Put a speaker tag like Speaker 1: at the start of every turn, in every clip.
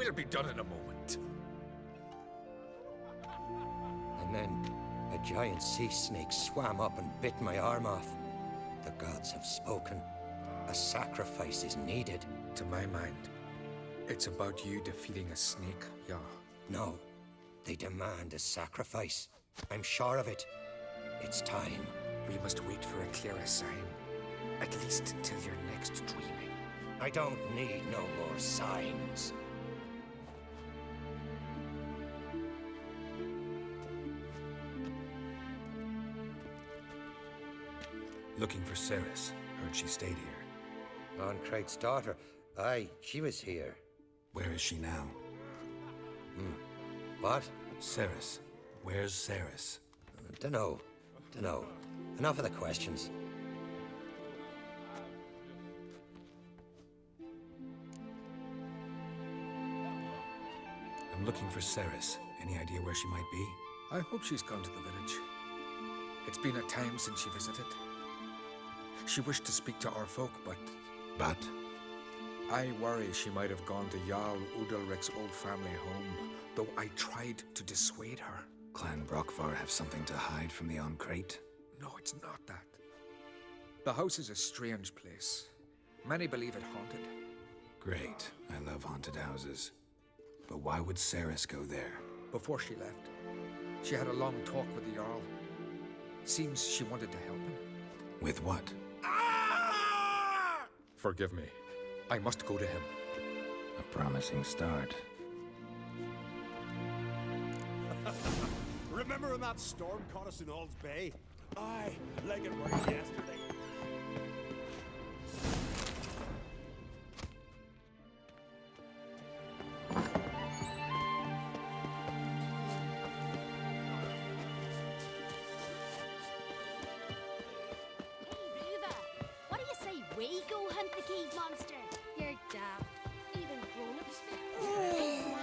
Speaker 1: We'll be done in a moment.
Speaker 2: And then a giant sea snake swam up and bit my arm off. The gods have spoken. A sacrifice is needed.
Speaker 3: To my mind, it's about you defeating a snake, yeah.
Speaker 2: No, they demand a sacrifice. I'm sure of it. It's time.
Speaker 3: We must wait for a clearer sign. At least till your next dreaming.
Speaker 2: I don't need no more signs.
Speaker 4: Looking for Ceres. Heard she stayed here.
Speaker 2: Loncrate's daughter. Aye, she was here.
Speaker 4: Where is she now?
Speaker 2: What?
Speaker 4: Ceres. Where's Ceres?
Speaker 2: Dunno. Enough of the questions.
Speaker 4: I'm looking for Ceres. Any idea where she might be?
Speaker 3: I hope she's gone to the village. It's been a time since she visited. She wished to speak to our folk, but...
Speaker 4: But?
Speaker 3: I worry she might have gone to Jarl Udalric's old family home, though I tried to dissuade her.
Speaker 4: Clan Brockvar have something to hide from the Oncrate?
Speaker 3: No, it's not that. The house is a strange place. Many believe it haunted.
Speaker 4: Great. I love haunted houses. But why would Ceres go there?
Speaker 3: Before she left, she had a long talk with the Jarl. Seems she wanted to help him.
Speaker 4: With what?
Speaker 3: Forgive me. I must go to him.
Speaker 4: A promising start.
Speaker 5: Remember when that storm caught us in Ald's Bay? Aye, like it were yesterday.
Speaker 6: We go hunt the cave monster. You're daft. Even grown-ups fail.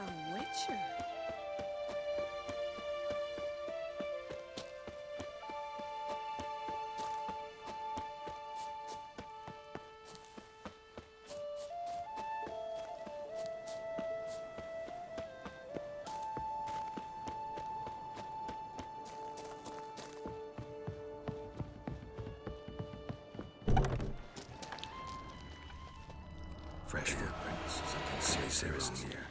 Speaker 7: A witcher.
Speaker 4: Fresh footprints. Something serious in here.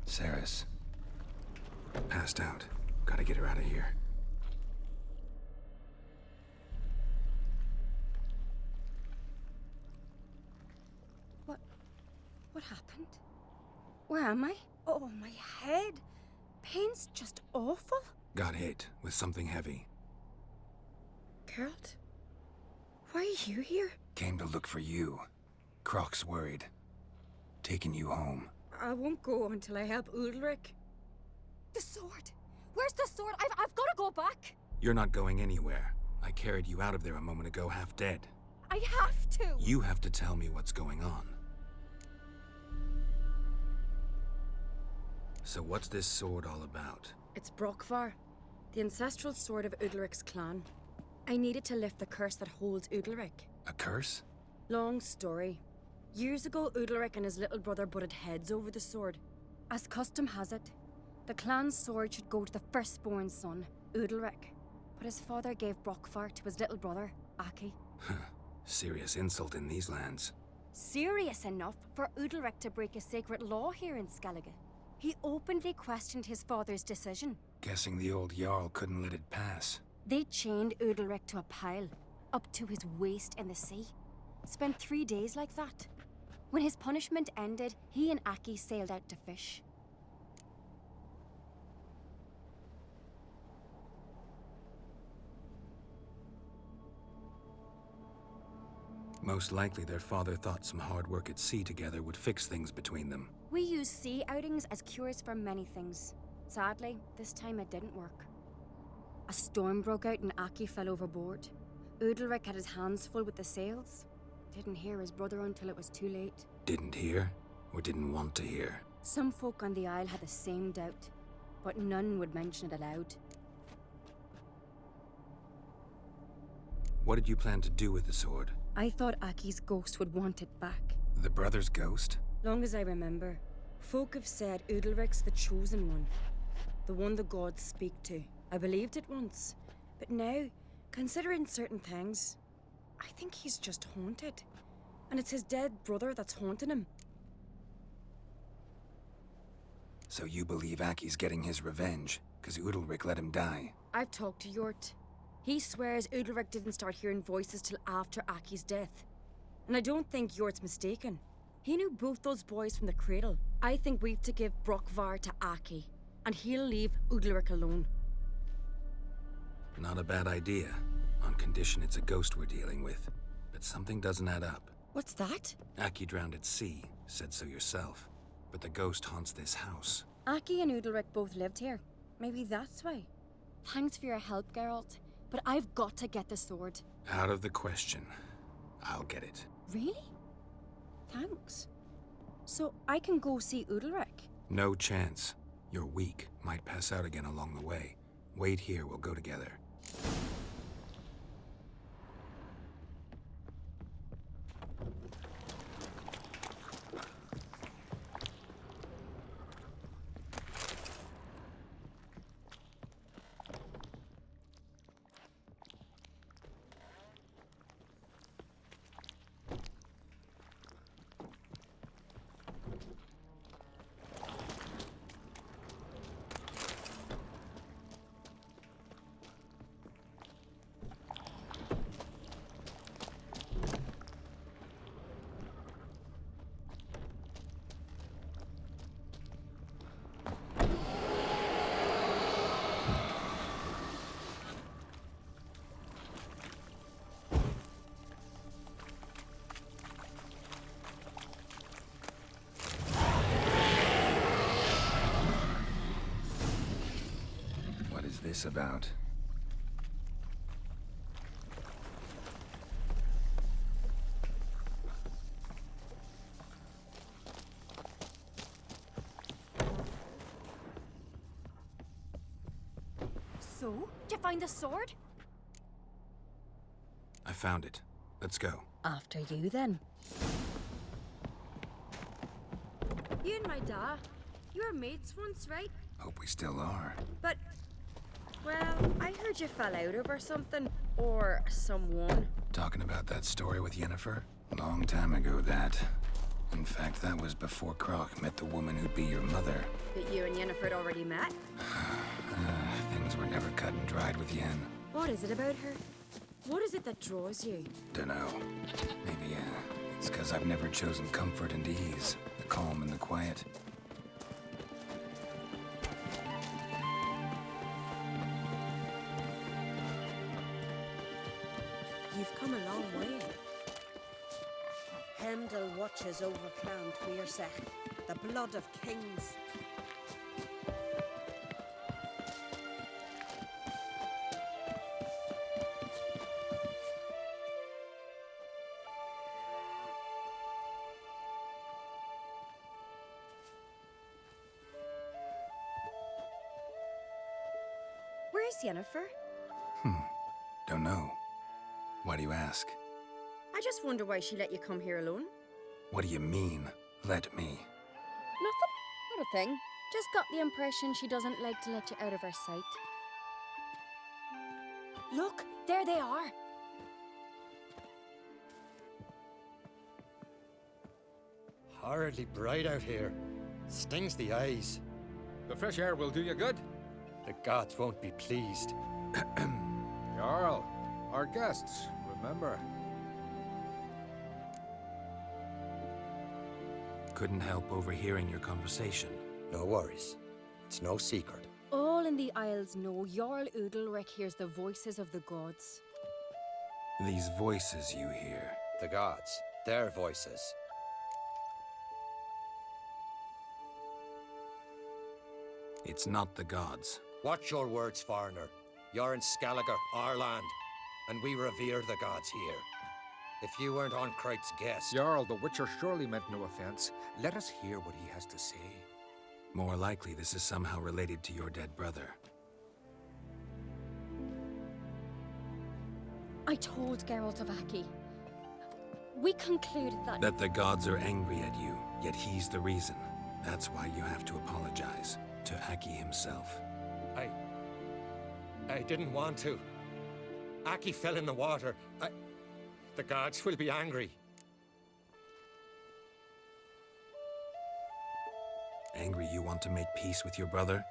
Speaker 4: Ceres. Passed out. Gotta get her out of here.
Speaker 7: What happened? Where am I? Oh, my head. Pain's just awful.
Speaker 4: Got hit with something heavy.
Speaker 7: Geralt? Why are you here?
Speaker 4: Came to look for you. Croc's worried. Taking you home.
Speaker 7: I won't go until I help Udalric.
Speaker 6: The sword! Where's the sword? I've got to go back!
Speaker 4: You're not going anywhere. I carried you out of there a moment ago, half dead.
Speaker 6: I have to!
Speaker 4: You have to tell me what's going on. So what's this sword all about?
Speaker 7: It's Brockvar, the ancestral sword of Udalric's clan. I needed to lift the curse that holds Udalric.
Speaker 4: A curse?
Speaker 7: Long story. Years ago, Udalric and his little brother butted heads over the sword. As custom has it, the clan's sword should go to the firstborn son, Udalric. But his father gave Brockvar to his little brother, Aki.
Speaker 4: Serious insult in these lands.
Speaker 7: Serious enough for Udalric to break a sacred law here in Skellige. He openly questioned his father's decision.
Speaker 4: Guessing the old Jarl couldn't let it pass.
Speaker 7: They chained Udalric to a pile, up to his waist in the sea. Spent 3 days like that. When his punishment ended, he and Aki sailed out to fish.
Speaker 4: Most likely their father thought some hard work at sea together would fix things between them.
Speaker 7: We use sea outings as cures for many things. Sadly, this time it didn't work. A storm broke out and Aki fell overboard. Udalric had his hands full with the sales. Didn't hear his brother until it was too late.
Speaker 4: Didn't hear, or didn't want to hear?
Speaker 7: Some folk on the Isle had the same doubt, but none would mention it aloud.
Speaker 4: What did you plan to do with the sword?
Speaker 7: I thought Aki's ghost would want it back.
Speaker 4: The brother's ghost?
Speaker 7: Long as I remember, folk have said Udalric's the chosen one. The one the gods speak to. I believed it once, but now, considering certain things, I think he's just haunted. And it's his dead brother that's haunting him.
Speaker 4: So you believe Aki's getting his revenge, because Udalric let him die?
Speaker 7: I've talked to Yort. He swears Udalric didn't start hearing voices till after Aki's death. And I don't think Yort's mistaken. He knew both those boys from the cradle. I think we've to give Brockvar to Aki, and he'll leave Udalric alone.
Speaker 4: Not a bad idea, on condition it's a ghost we're dealing with. But something doesn't add up.
Speaker 7: What's that?
Speaker 4: Aki drowned at sea, said so yourself. But the ghost haunts this house.
Speaker 7: Aki and Udalric both lived here. Maybe that's why. Thanks for your help, Geralt. But I've got to get the sword.
Speaker 4: Out of the question. I'll get it.
Speaker 7: Really? Thanks. So I can go see Udalric?
Speaker 4: No chance. You're weak. Might pass out again along the way. Wait here, we'll go together. This about?
Speaker 7: So, did you find the sword?
Speaker 4: I found it. Let's go.
Speaker 7: After you, then. You and my da, you were mates once, right?
Speaker 4: Hope we still are.
Speaker 7: But, well, I heard you fell out over something. Or someone.
Speaker 4: Talking about that story with Yennefer? Long time ago, that. In fact, that was before Croc met the woman who'd be your mother.
Speaker 7: That you and Yennefer had already met?
Speaker 4: Things were never cut and dried with Yen.
Speaker 7: What is it about her? What is it that draws you?
Speaker 4: Dunno. Maybe, it's because I've never chosen comfort and ease. The calm and the quiet.
Speaker 1: You've come a long way. Heimdall watches over Clan Tuirsech, the blood of kings.
Speaker 7: Where's Yennefer?
Speaker 4: Don't know. Why do you ask?
Speaker 7: I just wonder why she let you come here alone.
Speaker 4: What do you mean, let me?
Speaker 7: Nothing. Not a thing. Just got the impression she doesn't like to let you out of her sight. Look, there they are.
Speaker 2: Horridly bright out here. Stings the eyes.
Speaker 3: The fresh air will do you good.
Speaker 2: The gods won't be pleased.
Speaker 3: Jarl, our guests, remember.
Speaker 4: Couldn't help overhearing your conversation.
Speaker 2: No worries. It's no secret.
Speaker 7: All in the Isles know Jarl Udalric hears the voices of the gods.
Speaker 4: These voices you hear.
Speaker 2: The gods. Their voices.
Speaker 4: It's not the gods.
Speaker 2: Watch your words, foreigner. You're in Skelliger, our land. and we revere the gods here. If you weren't Onkreit's guest...
Speaker 3: Jarl, the Witcher surely meant no offense. Let us hear what he has to say.
Speaker 4: More likely, this is somehow related to your dead brother.
Speaker 7: I told Geralt of Aki. We concluded that...
Speaker 4: That the gods are angry at you, yet he's the reason. That's why you have to apologize. To Aki himself.
Speaker 2: I didn't want to. Aki fell in the water. The gods will be angry.
Speaker 4: Angry you want to make peace with your brother?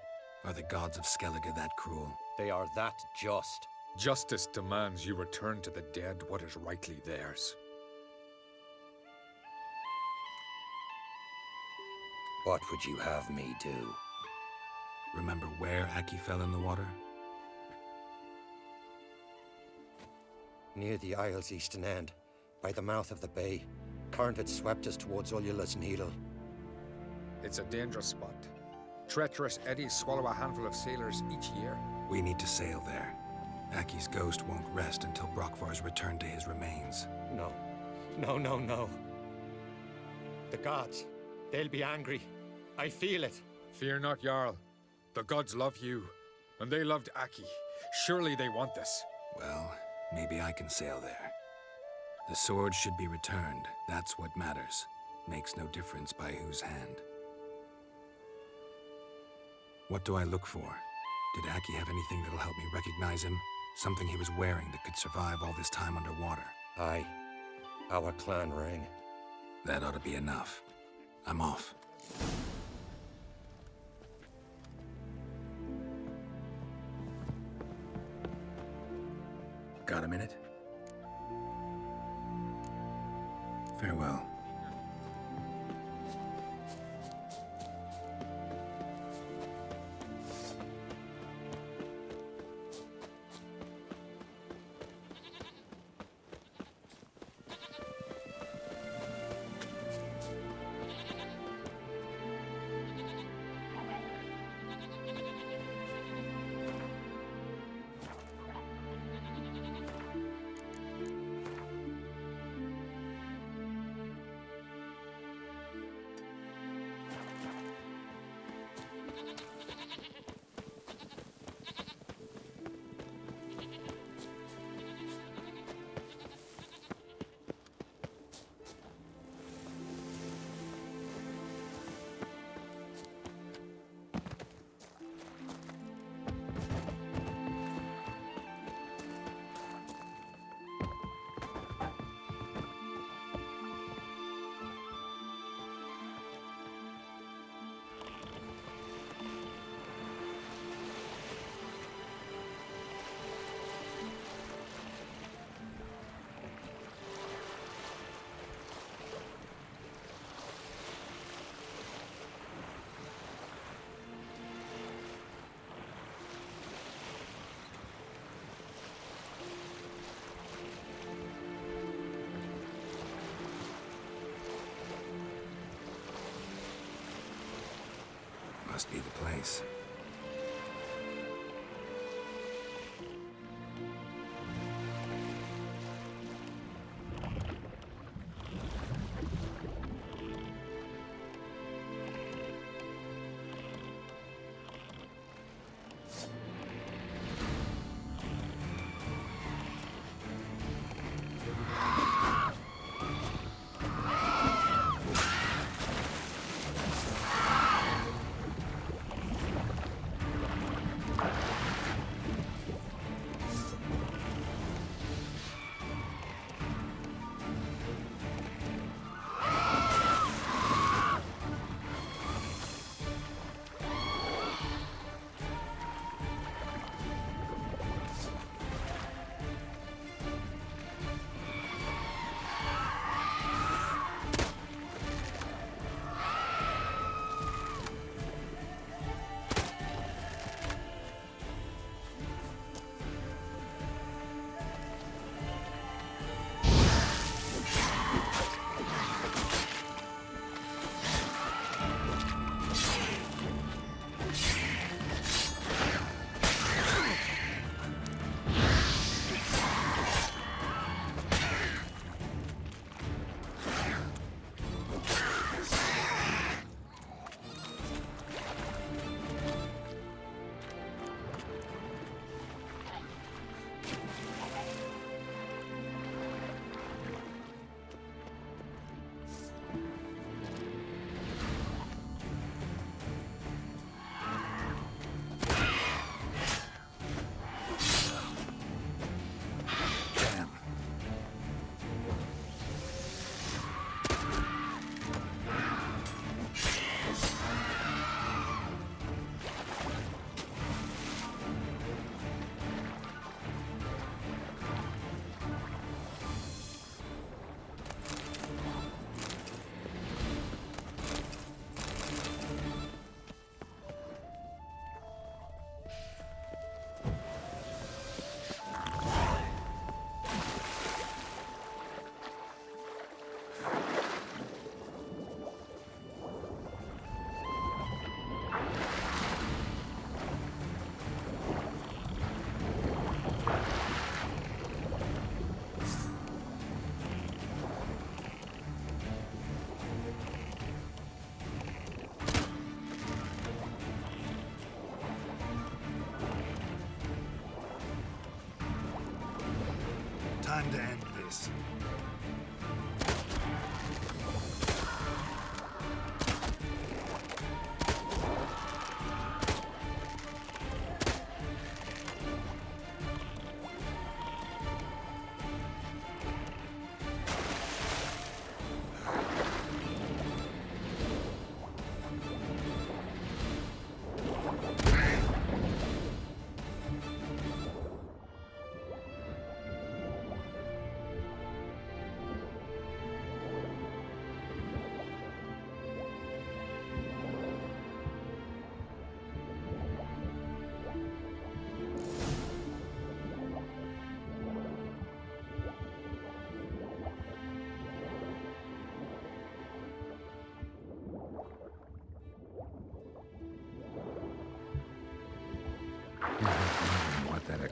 Speaker 4: Are the gods of Skellige that cruel?
Speaker 2: They are that just.
Speaker 3: Justice demands you return to the dead what is rightly theirs.
Speaker 2: What would you have me do?
Speaker 4: Remember where Aki fell in the water?
Speaker 2: Near the Isle's eastern end, by the mouth of the bay. Current had swept us towards Ullula's Needle.
Speaker 3: It's a dangerous spot. Treacherous eddies swallow a handful of sailors each year.
Speaker 4: We need to sail there. Aki's ghost won't rest until Brokvar's returned to his remains.
Speaker 2: No. No. The gods, they'll be angry. I feel it.
Speaker 3: Fear not, Jarl. The gods love you, and they loved Aki. Surely they want this.
Speaker 4: Well, maybe I can sail there. The sword should be returned. That's what matters. Makes no difference by whose hand. What do I look for? Did Aki have anything that'll help me recognize him? Something he was wearing that could survive all this time underwater?
Speaker 2: Aye. Our clan ring.
Speaker 4: That ought to be enough. I'm off. Got a minute? Farewell. Must be the place.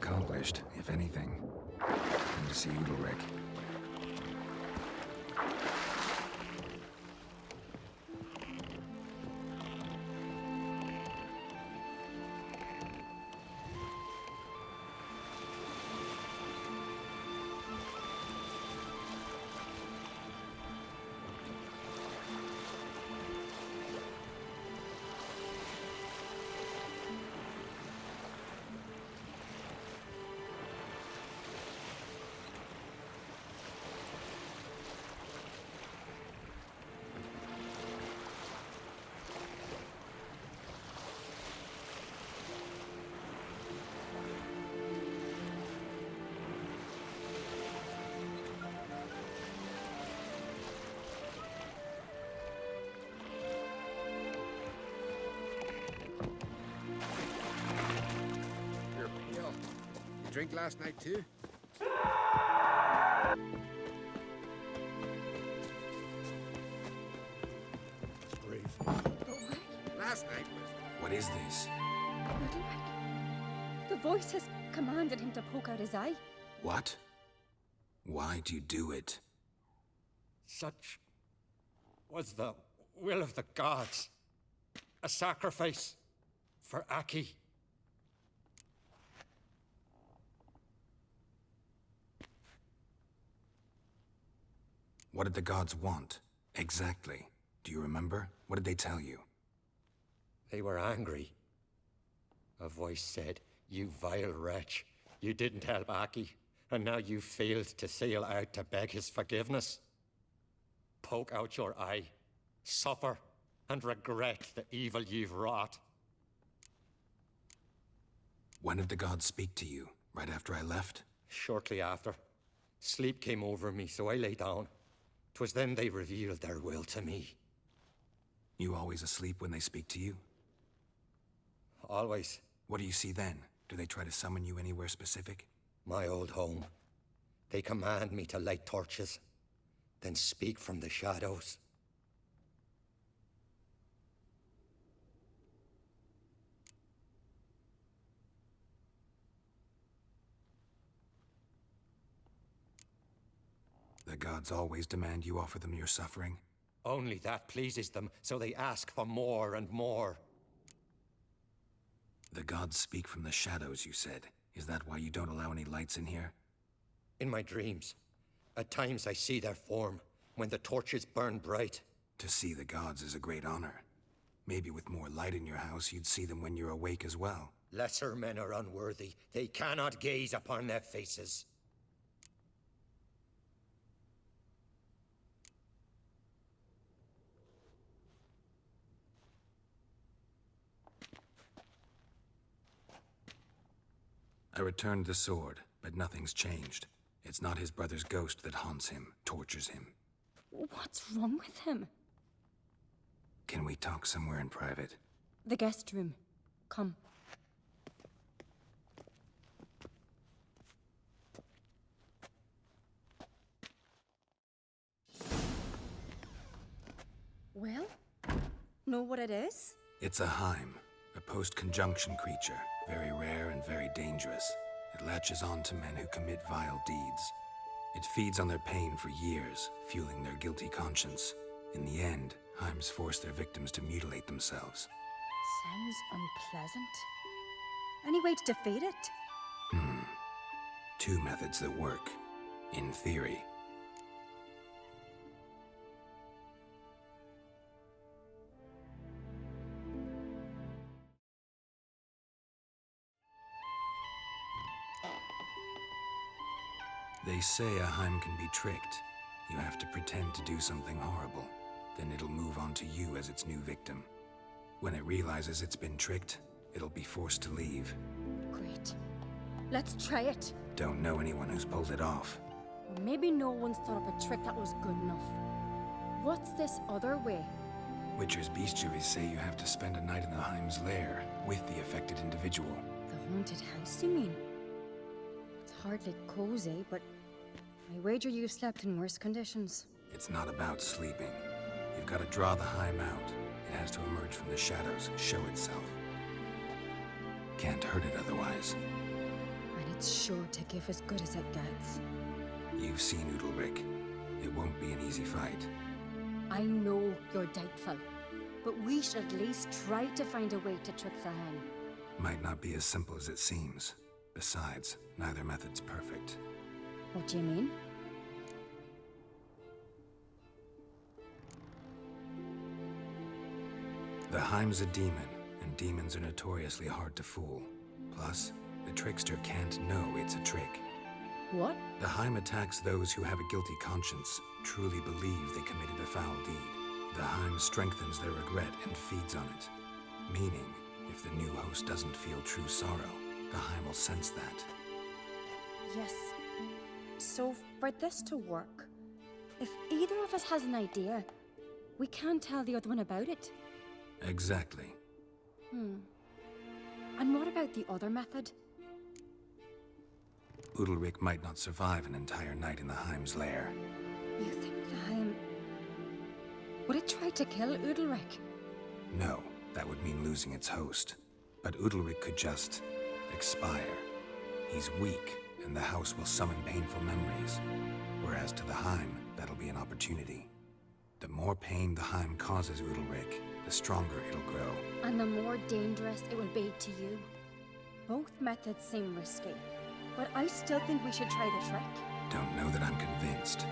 Speaker 4: accomplished, if anything. Come to see Udalric.
Speaker 3: You're pale. You drink last night too?
Speaker 5: Brave.
Speaker 3: Last night was...
Speaker 4: What is this?
Speaker 7: Udalric. The voice has commanded him to poke out his eye.
Speaker 4: What? Why do you do it?
Speaker 2: Such was the will of the gods. A sacrifice for Aki.
Speaker 4: What did the gods want? Exactly. Do you remember? What did they tell you?
Speaker 2: They were angry. A voice said, "You vile wretch, you didn't help Aki, and now you failed to sail out to beg his forgiveness. Poke out your eye, suffer, and regret the evil you've wrought."
Speaker 4: When did the gods speak to you? Right after I left?
Speaker 2: Shortly after, sleep came over me, so I lay down. 'Twas then they revealed their will to me.
Speaker 4: You always asleep when they speak to you?
Speaker 2: Always.
Speaker 4: What do you see then? Do they try to summon you anywhere specific?
Speaker 2: My old home. They command me to light torches, then speak from the shadows.
Speaker 4: The gods always demand you offer them your suffering?
Speaker 2: Only that pleases them, so they ask for more and more.
Speaker 4: The gods speak from the shadows, you said. Is that why you don't allow any lights in here?
Speaker 2: In my dreams, at times I see their form, when the torches burn bright.
Speaker 4: To see the gods is a great honor. Maybe with more light in your house, you'd see them when you're awake as well.
Speaker 2: Lesser men are unworthy. They cannot gaze upon their faces.
Speaker 4: I returned the sword, but nothing's changed. It's not his brother's ghost that haunts him, tortures him.
Speaker 7: What's wrong with him?
Speaker 4: Can we talk somewhere in private?
Speaker 7: The guest room. Come. Well, know what it is?
Speaker 4: It's a Heim, a post-conjunction creature, very rare and very dangerous. It latches on to men who commit vile deeds. It feeds on their pain for years, fueling their guilty conscience. In the end, Heims force their victims to mutilate themselves.
Speaker 7: Sounds unpleasant. Any way to defeat it?
Speaker 4: Two methods that work, in theory. They say a Heim can be tricked. You have to pretend to do something horrible. Then it'll move on to you as its new victim. When it realizes it's been tricked, it'll be forced to leave.
Speaker 7: Great. Let's try it.
Speaker 4: Don't know anyone who's pulled it off.
Speaker 7: Or maybe no one's thought up a trick that was good enough. What's this other way?
Speaker 4: Witcher's bestiaries say you have to spend a night in the Heim's lair with the affected individual.
Speaker 7: The haunted house, you mean? It's hardly cozy, but I wager you slept in worse conditions.
Speaker 4: It's not about sleeping. You've got to draw the Heim out. It has to emerge from the shadows, show itself. Can't hurt it otherwise.
Speaker 7: And it's sure to give as good as it gets.
Speaker 4: You've seen Udalric. It won't be an easy fight.
Speaker 7: I know you're doubtful, but we should at least try to find a way to trick the hen.
Speaker 4: Might not be as simple as it seems. Besides, neither method's perfect.
Speaker 7: What do you mean?
Speaker 4: The Heim's a demon, and demons are notoriously hard to fool. Plus, the trickster can't know it's a trick.
Speaker 7: What?
Speaker 4: The Heim attacks those who have a guilty conscience, truly believe they committed a foul deed. The Heim strengthens their regret and feeds on it. Meaning, if the new host doesn't feel true sorrow, the Heim will sense that.
Speaker 7: Yes. So, for this to work, if either of us has an idea, we can't tell the other one about it.
Speaker 4: Exactly.
Speaker 7: And what about the other method?
Speaker 4: Udalric might not survive an entire night in the Heim's lair.
Speaker 7: You think the Heim... would it try to kill Udalric?
Speaker 4: No, that would mean losing its host. But Udalric could just... expire. He's weak, and the house will summon painful memories. Whereas to the Heim, that'll be an opportunity. The more pain the Heim causes Udalric, the stronger it'll grow.
Speaker 7: And the more dangerous it will be to you. Both methods seem risky, but I still think we should try the trick.
Speaker 4: Don't know that I'm convinced.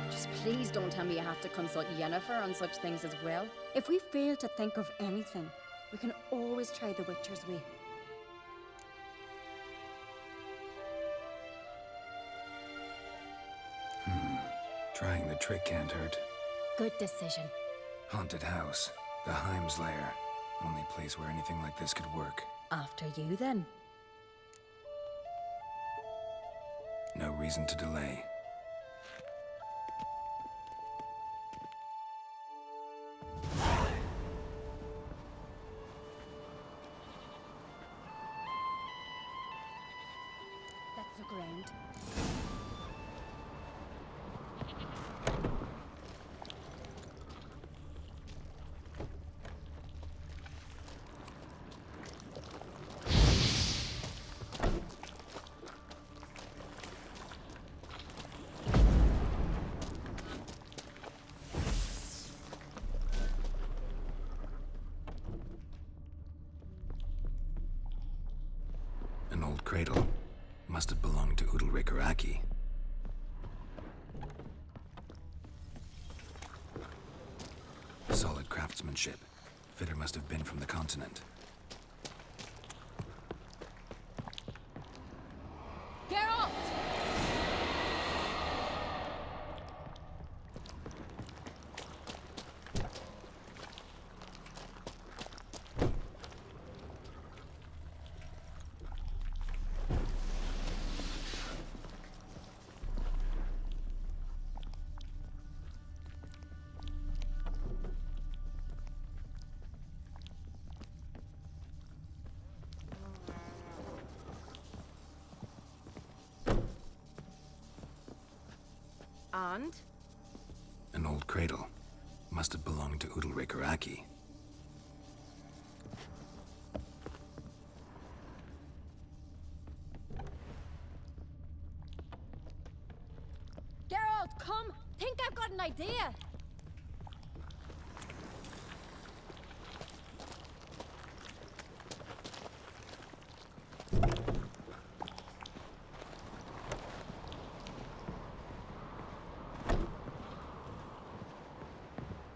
Speaker 7: Just please don't tell me you have to consult Yennefer on such things as well. If we fail to think of anything, we can always try the Witcher's way.
Speaker 4: Trying the trick can't hurt.
Speaker 7: Good decision.
Speaker 4: Haunted house. The Heim's lair. Only place where anything like this could work.
Speaker 7: After you, then.
Speaker 4: No reason to delay.
Speaker 7: Let's look around.
Speaker 4: An old cradle. Must have belonged to Udalric or Aki. Solid craftsmanship. Fitter must have been from the continent.
Speaker 7: Geralt! And?
Speaker 4: An old cradle. Must have belonged to Udalric or Aki.
Speaker 7: Geralt, come! Think I've got an idea!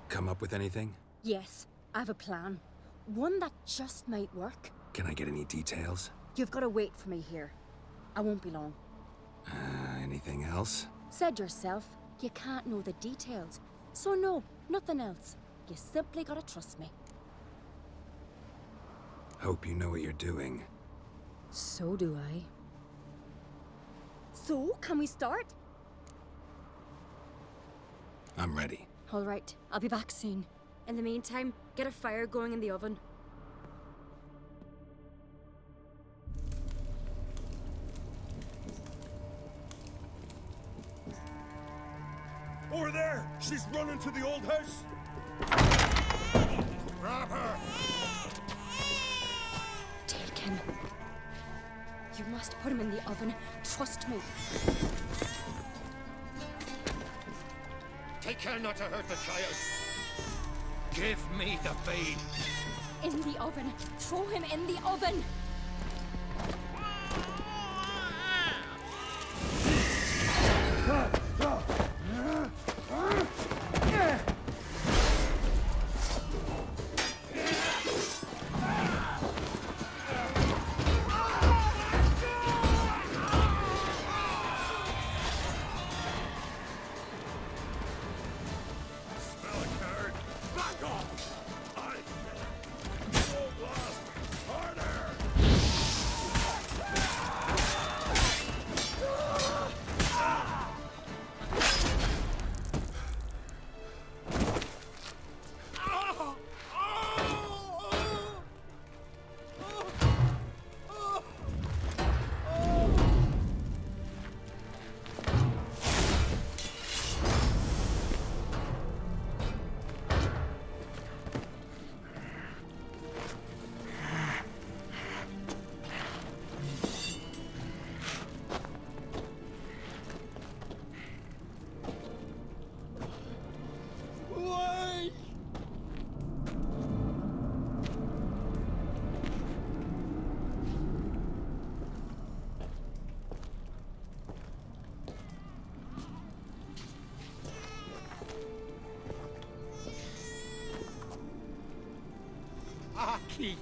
Speaker 4: Come up with anything?
Speaker 7: Yes, I have a plan. One that just might work.
Speaker 4: Can I get any details?
Speaker 7: You've got to wait for me here. I won't be long.
Speaker 4: Anything else?
Speaker 7: Said yourself, you can't know the details. So no, nothing else. You simply gotta trust me.
Speaker 4: Hope you know what you're doing.
Speaker 7: So do I. So, can we start?
Speaker 4: I'm ready.
Speaker 7: All right, I'll be back soon. In the meantime, get a fire going in the oven.
Speaker 5: Over there! She's running to the old house! Grab her!
Speaker 7: Take him. You must put him in the oven. Trust me.
Speaker 2: Take care not to hurt the child. Give me the babe.
Speaker 7: In the oven. Throw him in the oven.
Speaker 2: Aki!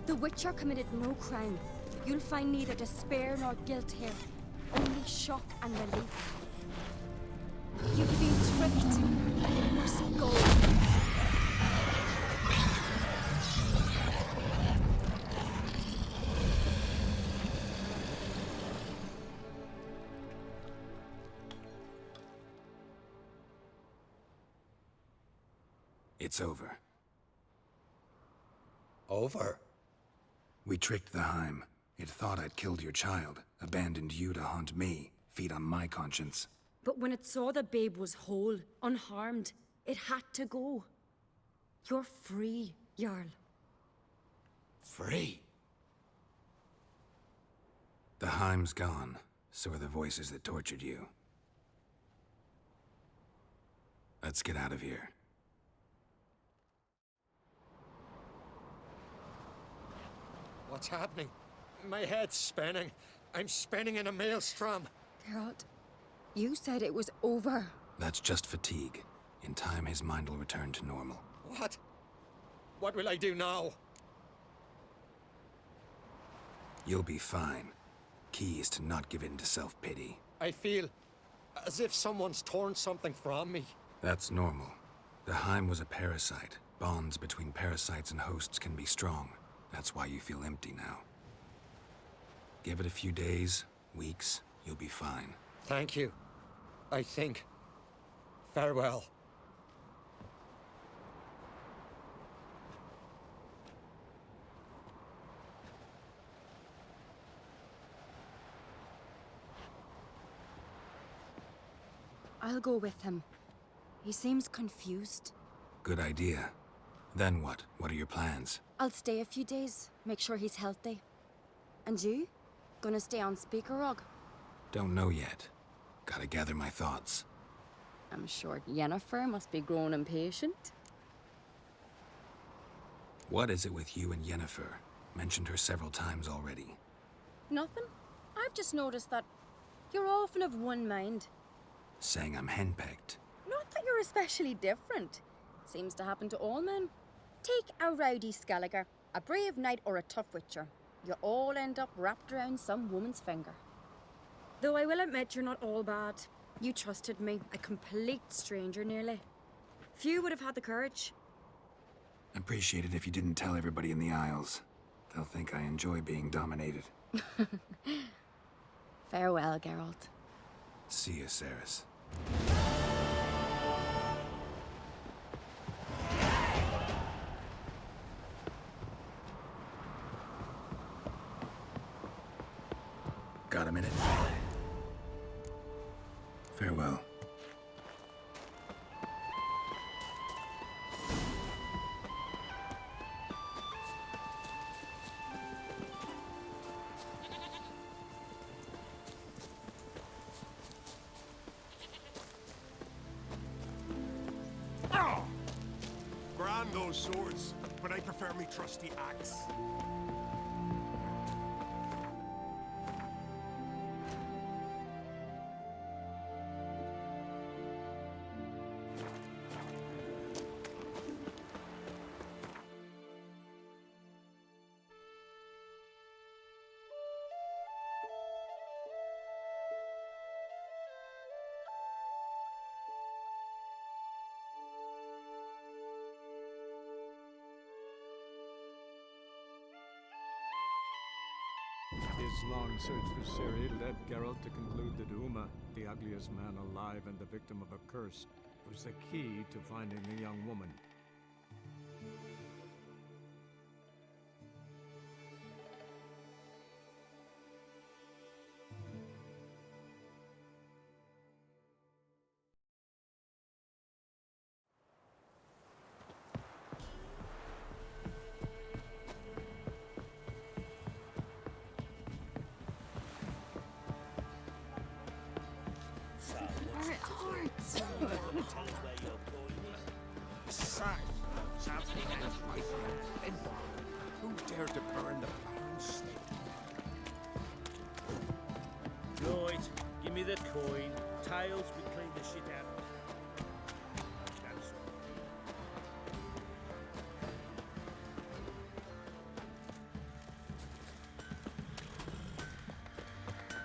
Speaker 7: The Witcher committed no crime. You'll find neither despair nor guilt here. Only shock and relief. You've been tricked. You must go.
Speaker 4: It's over.
Speaker 2: Over?
Speaker 4: We tricked the Heim. It thought I'd killed your child, abandoned you to haunt me, feed on my conscience.
Speaker 7: But when it saw the babe was whole, unharmed, it had to go. You're free, Jarl.
Speaker 2: Free?
Speaker 4: The Heim's gone, so are the voices that tortured you. Let's get out of here.
Speaker 2: What's happening? My head's spinning. I'm spinning in a maelstrom.
Speaker 7: Geralt, you said it was over.
Speaker 4: That's just fatigue. In time, his mind will return to normal.
Speaker 2: What? What will I do now?
Speaker 4: You'll be fine. Key is to not give in to self-pity.
Speaker 2: I feel as if someone's torn something from me.
Speaker 4: That's normal. The Heim was a parasite. Bonds between parasites and hosts can be strong. That's why you feel empty now. Give it a few days, weeks, you'll be fine.
Speaker 2: Thank you. I think. Farewell.
Speaker 7: I'll go with him. He seems confused.
Speaker 4: Good idea. Then what? What are your plans?
Speaker 7: I'll stay a few days, make sure he's healthy. And you? Gonna stay on Speaker Rog?
Speaker 4: Don't know yet. Gotta gather my thoughts.
Speaker 7: I'm sure Yennefer must be growing impatient.
Speaker 4: What is it with you and Yennefer? Mentioned her several times already.
Speaker 7: Nothing. I've just noticed that you're often of one mind.
Speaker 4: Saying I'm henpecked.
Speaker 7: Not that you're especially different. Seems to happen to all men. Take a rowdy Skelliger, a brave knight or a tough witcher. You'll all end up wrapped around some woman's finger. Though I will admit you're not all bad. You trusted me, a complete stranger nearly. Few would have had the courage.
Speaker 4: Appreciate it if you didn't tell everybody in the Isles. They'll think I enjoy being dominated.
Speaker 7: Farewell, Geralt.
Speaker 4: See you, Ceres. Got a minute? Farewell.
Speaker 5: those swords, but I prefer me trusty axe.
Speaker 8: His long search for Ciri led Geralt to conclude that Uma, the ugliest man alive and the victim of a curse, was the key to finding the young woman.
Speaker 6: Where it hurts.
Speaker 3: Who dared to burn the plans?
Speaker 9: Right, give me the coin. Tails, we clean the shit out of it. That's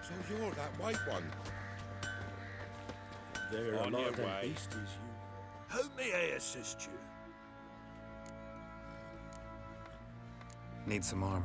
Speaker 5: So you're that white one.
Speaker 9: There
Speaker 5: On
Speaker 9: a lot
Speaker 5: your
Speaker 9: of them
Speaker 5: way.
Speaker 9: beasties, you. How may I assist you?
Speaker 4: Need some arm.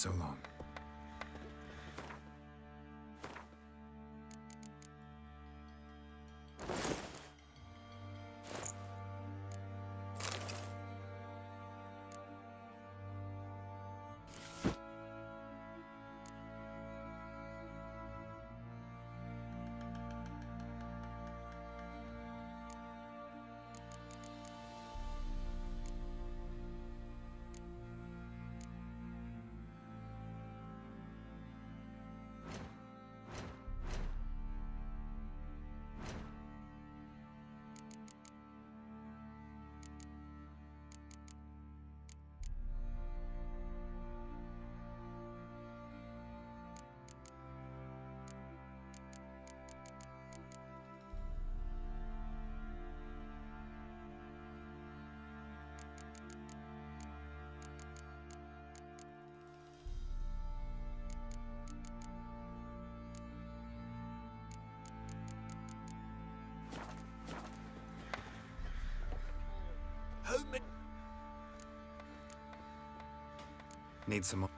Speaker 4: So long. Need some more.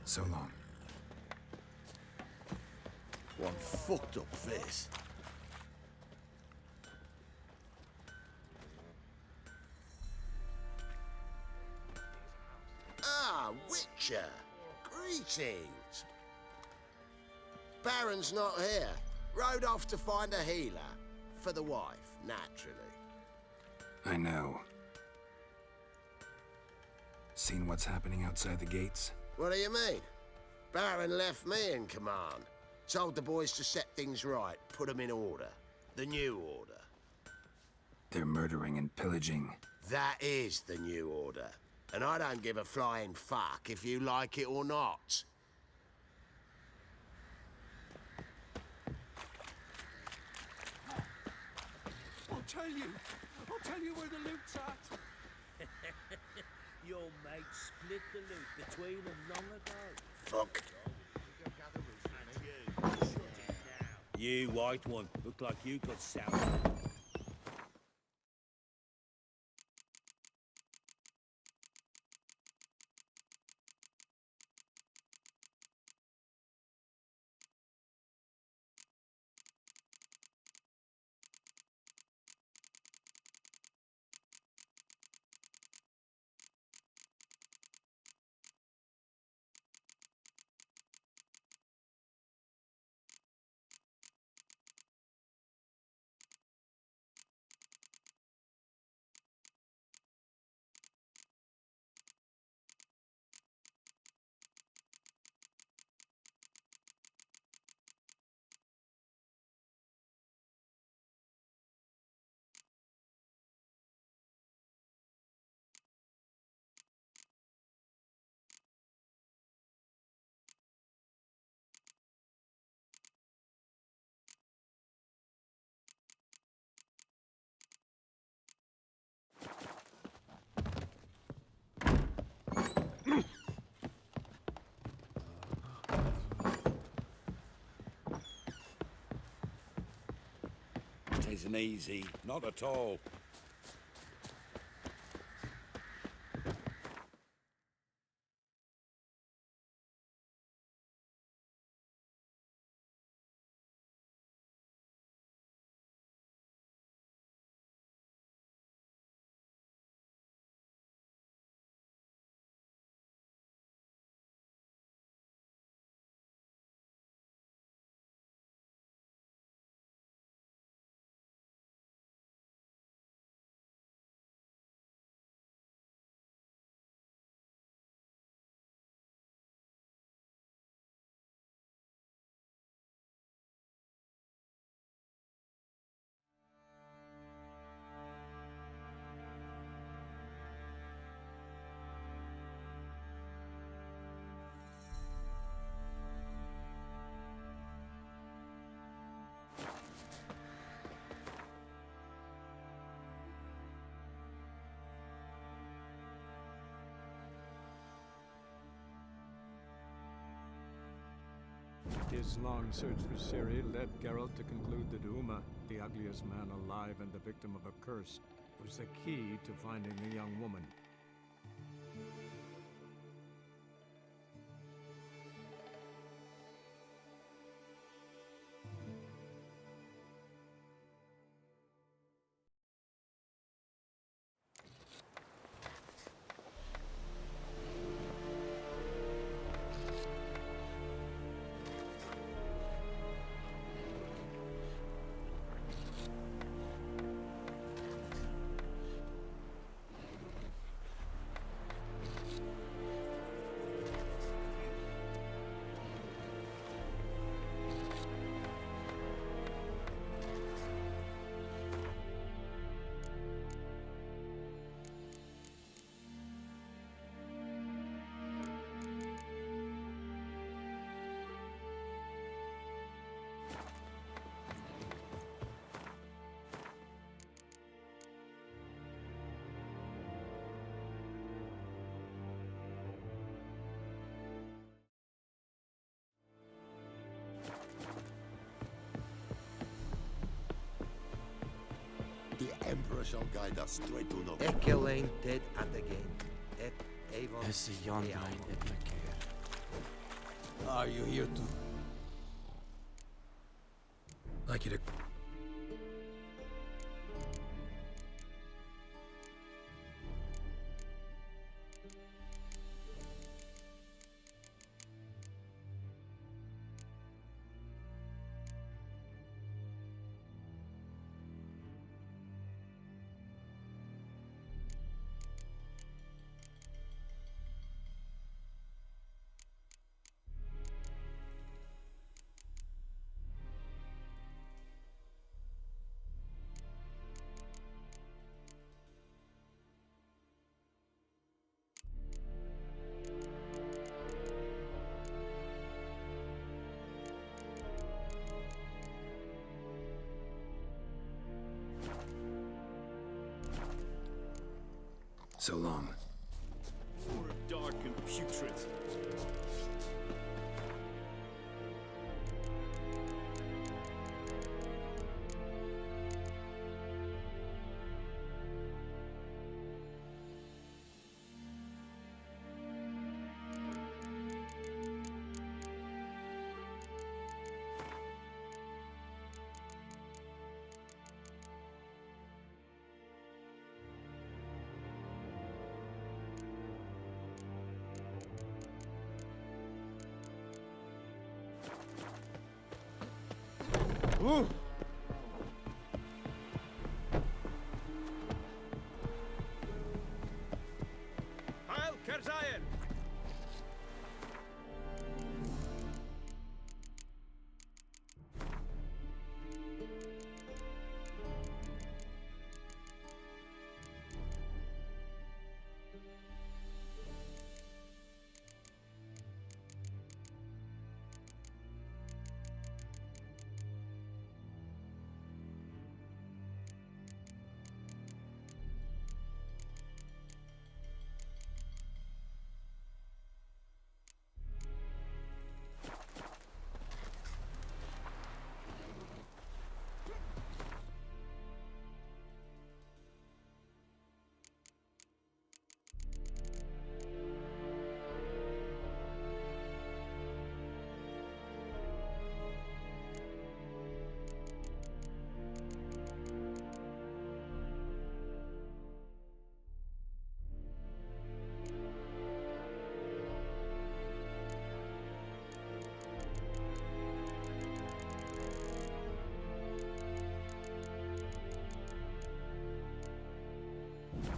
Speaker 4: So long.
Speaker 5: One fucked up face.
Speaker 10: Ah, Witcher. Greetings. Baron's not here. Rode off to find a healer. For the wife, naturally.
Speaker 4: I know. Seen what's happening outside the gates?
Speaker 10: What do you mean? Baron left me in command. Told the boys to set things right, put them in order. The new order.
Speaker 4: They're murdering and pillaging.
Speaker 10: That is the new order. And I don't give a flying fuck if you like it or not.
Speaker 5: I'll tell you where the loot's at.
Speaker 9: Your mate split the loot between them long ago.
Speaker 10: Fuck.
Speaker 9: You, white one, look like you got sour.
Speaker 5: It isn't easy, not at all.
Speaker 8: His long search for Ciri led Geralt to conclude that Uma, the ugliest man alive and the victim of a curse, was the key to finding the young woman.
Speaker 5: The Emperor shall guide us straight to no.
Speaker 11: Ekelein dead at the gate. Et Avon.
Speaker 12: Is yon mine it care?
Speaker 5: Are you here to?
Speaker 4: Like you to... So long.
Speaker 5: More dark and putrid.
Speaker 9: Ooh. Heil Kerzayen!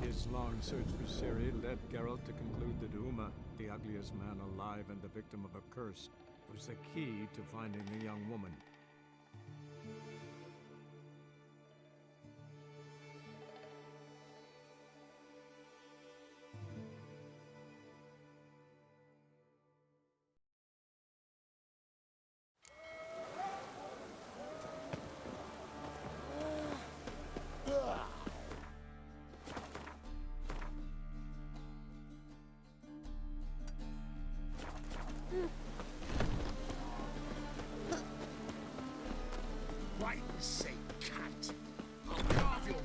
Speaker 8: His long search for Ciri led Geralt to conclude that Uma, the ugliest man alive and the victim of a curse, was the key to finding the young woman.
Speaker 10: Sick cunt. I'll carve your one.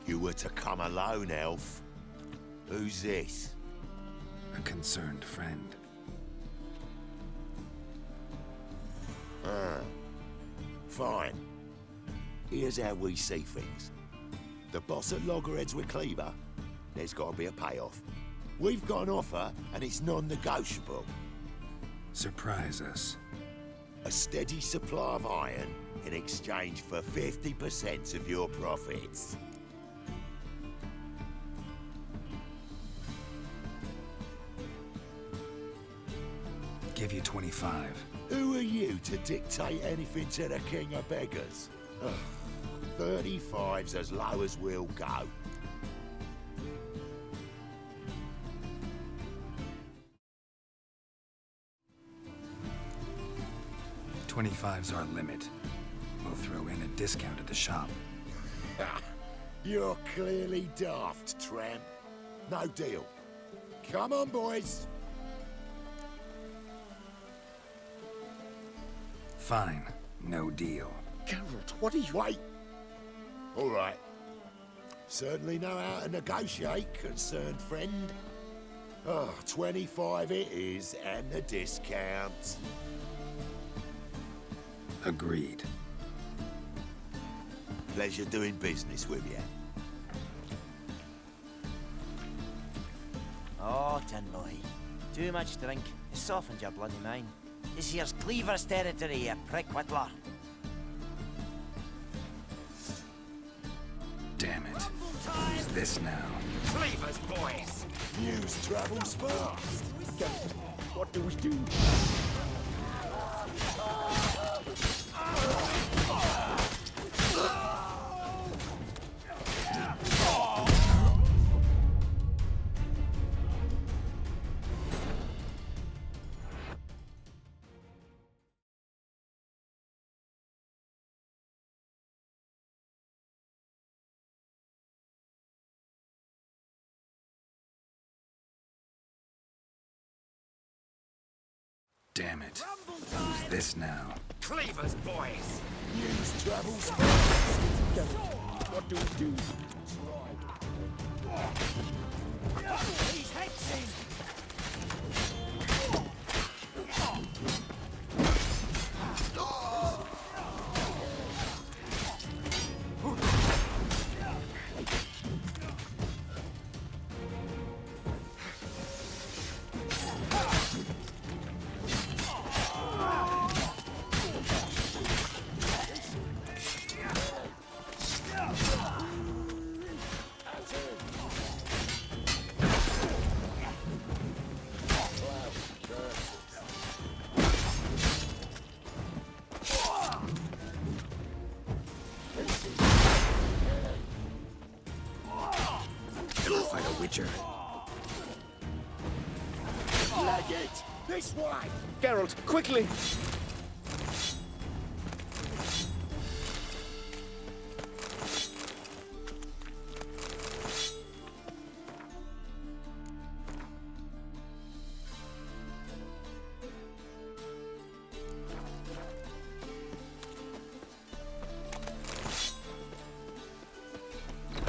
Speaker 11: You were to come alone, elf. Who's this?
Speaker 4: A concerned friend.
Speaker 11: Ah. Fine. Here's how we see things. The boss at Loggerheads with Cleaver, there's got to be a payoff. We've got an offer, and it's non-negotiable.
Speaker 4: Surprise us.
Speaker 11: A steady supply of iron in exchange for 50% of your profits.
Speaker 4: Give you 25.
Speaker 11: Who are you to dictate anything to the king of beggars? 35's as low as we'll go.
Speaker 4: $25's our limit. We'll throw in a discount at the shop.
Speaker 11: You're clearly daft, tramp. No deal. Come on, boys.
Speaker 4: Fine. No deal.
Speaker 10: Geralt, what are you...
Speaker 11: Wait. All right. Certainly know how to negotiate, concerned friend. 25 it is, and the discount.
Speaker 4: Agreed.
Speaker 11: Pleasure doing business with you.
Speaker 12: Oh, tin boy. Too much drink. It softens your bloody mind. This here's Cleaver's territory, you prick whittler.
Speaker 4: Damn it. Who's this now?
Speaker 10: Cleaver's boys!
Speaker 11: News travels fast.
Speaker 10: What do we do?
Speaker 4: Damn it. Who's this now?
Speaker 10: Cleaver's boys!
Speaker 11: News travels fast.
Speaker 10: What do we do? He's hexing!
Speaker 4: Fight a witcher.
Speaker 10: Leg it! This way!
Speaker 3: Geralt, quickly!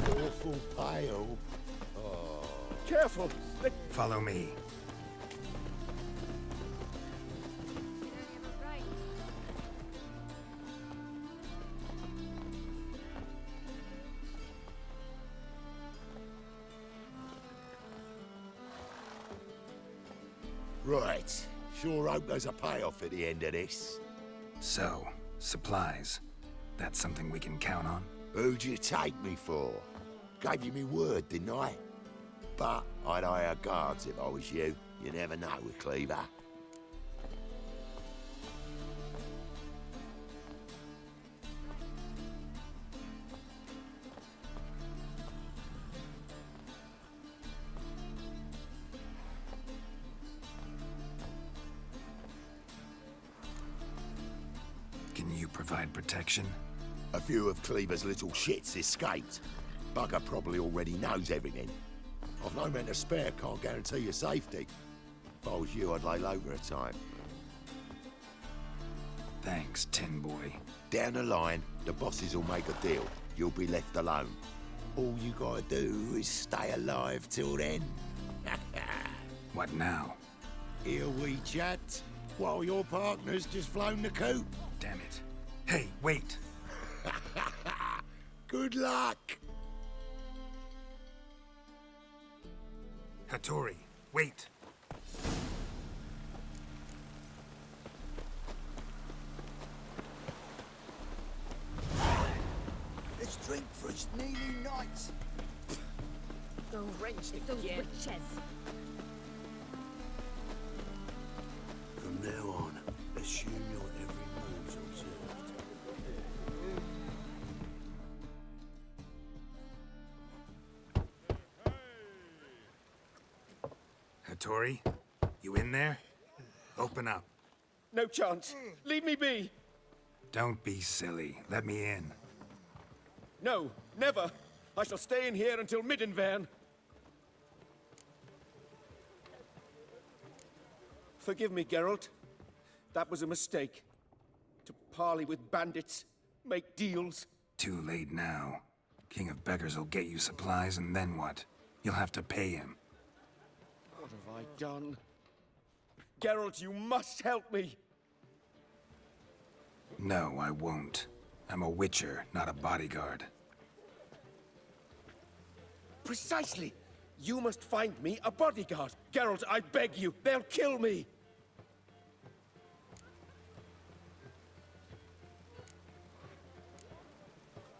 Speaker 11: Awful pale.
Speaker 10: Careful!
Speaker 4: Follow me.
Speaker 11: Right. Sure hope there's a payoff at the end of this.
Speaker 4: So, supplies. That's something we can count on?
Speaker 11: Who'd you take me for? Gave you me word, didn't I? But I'd hire guards if I was you. You never know with Cleaver.
Speaker 4: Can you provide protection?
Speaker 11: A few of Cleaver's little shits escaped. Bugger probably already knows everything. I've no men to spare, can't guarantee your safety. If I was you, I'd lay low for a time.
Speaker 4: Thanks, Tin Boy.
Speaker 11: Down the line, the bosses will make a deal. You'll be left alone. All you gotta do is stay alive till then.
Speaker 4: What now?
Speaker 11: Here we chat, while your partner's just flown the coop.
Speaker 4: Damn it. Hey, wait!
Speaker 11: Good luck!
Speaker 4: Hattori, wait!
Speaker 13: Let's drink for its nearly nights.
Speaker 7: Go wrench those witches.
Speaker 13: From now on, assume your every move's observed.
Speaker 4: Hattori, you in there? Open up.
Speaker 5: No chance. Leave me be.
Speaker 4: Don't be silly. Let me in.
Speaker 5: No, never. I shall stay in here until mid-invern. Forgive me, Geralt. That was a mistake. To parley with bandits, make deals.
Speaker 4: Too late now. King of Beggars will get you supplies, and then what? You'll have to pay him.
Speaker 5: What have I done? Geralt, you must help me.
Speaker 4: No, I won't. I'm a witcher, not a bodyguard.
Speaker 5: Precisely. You must find me a bodyguard. Geralt, I beg you. They'll kill me.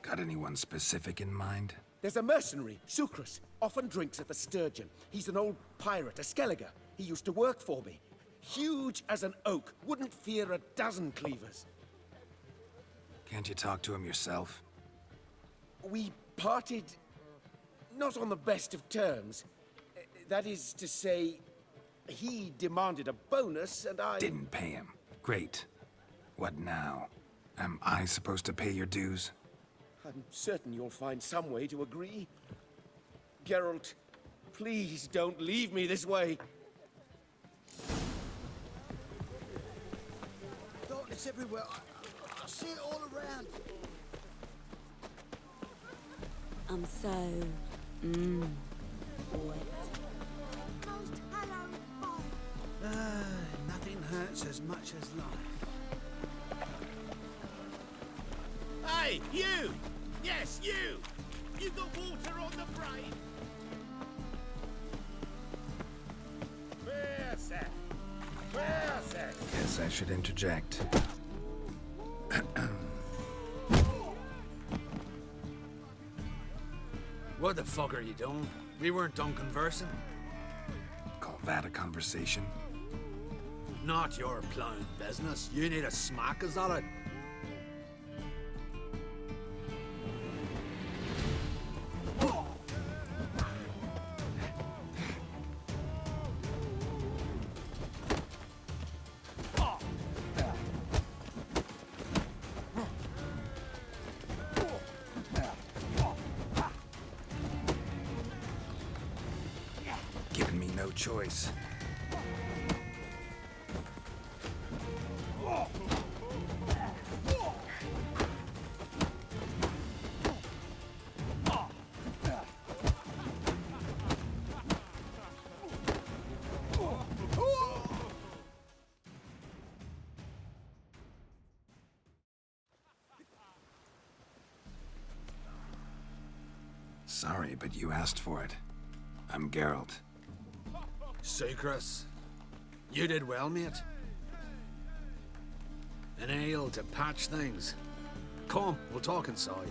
Speaker 4: Got anyone specific in mind?
Speaker 5: There's a mercenary, Sucrus. Often drinks at the Sturgeon. He's an old pirate, a Skelliger. He used to work for me. Huge as an oak. Wouldn't fear a dozen cleavers.
Speaker 4: Can't you talk to him yourself?
Speaker 5: We parted... not on the best of terms. That is to say, he demanded a bonus, and I...
Speaker 4: Didn't pay him. Great. What now? Am I supposed to pay your dues?
Speaker 5: I'm certain you'll find some way to agree. Geralt, please don't leave me this way.
Speaker 13: Darkness everywhere. I see it all around.
Speaker 1: I'm so... wet.
Speaker 13: Most hallowed fire. Nothing hurts as much as life.
Speaker 10: Hey, you! Yes, you! You got water on the brain? Where's that? Where's that?
Speaker 4: Guess I should interject.
Speaker 14: What the fuck are you doing? We weren't done conversing.
Speaker 4: Call that a conversation?
Speaker 14: Not your plowing business. You need a smack, is that it?
Speaker 4: Giving me no choice. Sorry, but you asked for it. I'm Geralt.
Speaker 14: Sucrus, you did well, mate. An ale to patch things. Come, we'll talk inside.